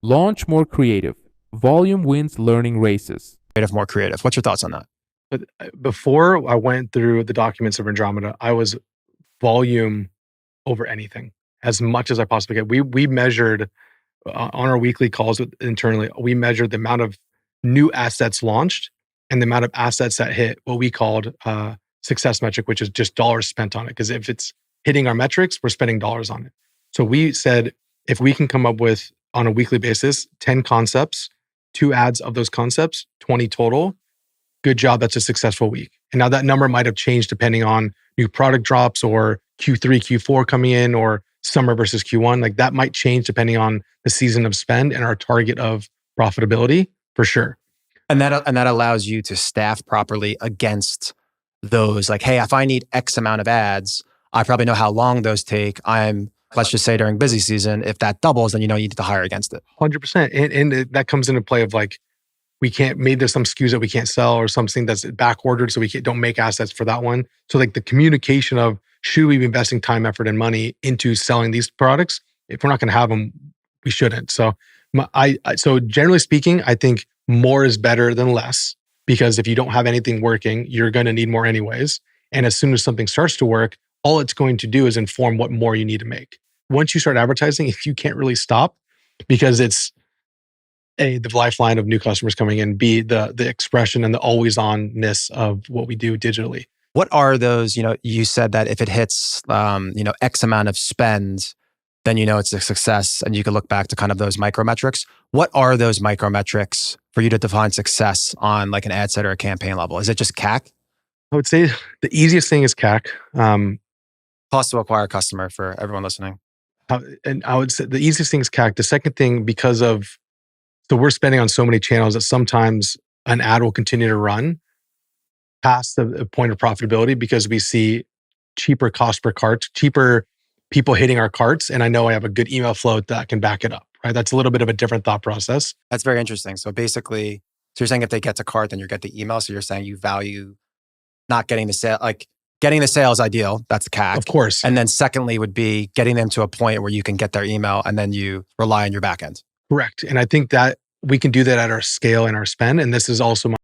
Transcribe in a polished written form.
Launch more creative. Volume wins learning races. Creative, more creative. What's your thoughts on that? But before I went through the documents of Andromeda, I was volume over anything as much as I possibly could. We measured on our weekly calls internally, we measured the amount of new assets launched and the amount of assets that hit what we called success metric, which is just dollars spent on it. Because if it's hitting our metrics, we're spending dollars on it. So we said, if we can come up with on a weekly basis, 10 concepts, 2 ads of those concepts, 20 total, good job. That's a successful week. And now that number might have changed depending on new product drops or Q3, Q4 coming in or summer versus Q1. Like that might change depending on the season of spend and our target of profitability for sure. And that allows you to staff properly against those. Like, hey, if I need X amount of ads, I probably know how long those take. Let's just say during busy season, if that doubles, then you need to hire against it. 100%. And that comes into play of like, maybe there's some SKUs that we can't sell or something that's back ordered. So don't make assets for that one. So like the communication of should we be investing time, effort, and money into selling these products? If we're not going to have them, we shouldn't. So so generally speaking, I think more is better than less, because if you don't have anything working, you're going to need more anyways. And as soon as something starts to work, all it's going to do is inform what more you need to make. Once you start advertising, if you can't really stop, because it's A, the lifeline of new customers coming in, B, the expression and the always on-ness of what we do digitally. What are those, you said that if it hits, X amount of spend, then it's a success, and you can look back to kind of those micro metrics. What are those micro metrics for you to define success on like an ad set or a campaign level? Is it just CAC? I would say the easiest thing is CAC. Cost to acquire a customer for everyone listening. And I would say the easiest thing is CAC. The second thing, so we're spending on so many channels that sometimes an ad will continue to run past the point of profitability because we see cheaper cost per cart, cheaper people hitting our carts. And I know I have a good email flow that can back it up, right? That's a little bit of a different thought process. That's very interesting. So basically, you're saying if they get to cart, then you get the email. So you're saying you value not getting the sale, like getting the sale is ideal. That's CAC. Of course. And then secondly would be getting them to a point where you can get their email and then you rely on your back end. Correct. And I think that we can do that at our scale and our spend. And this is also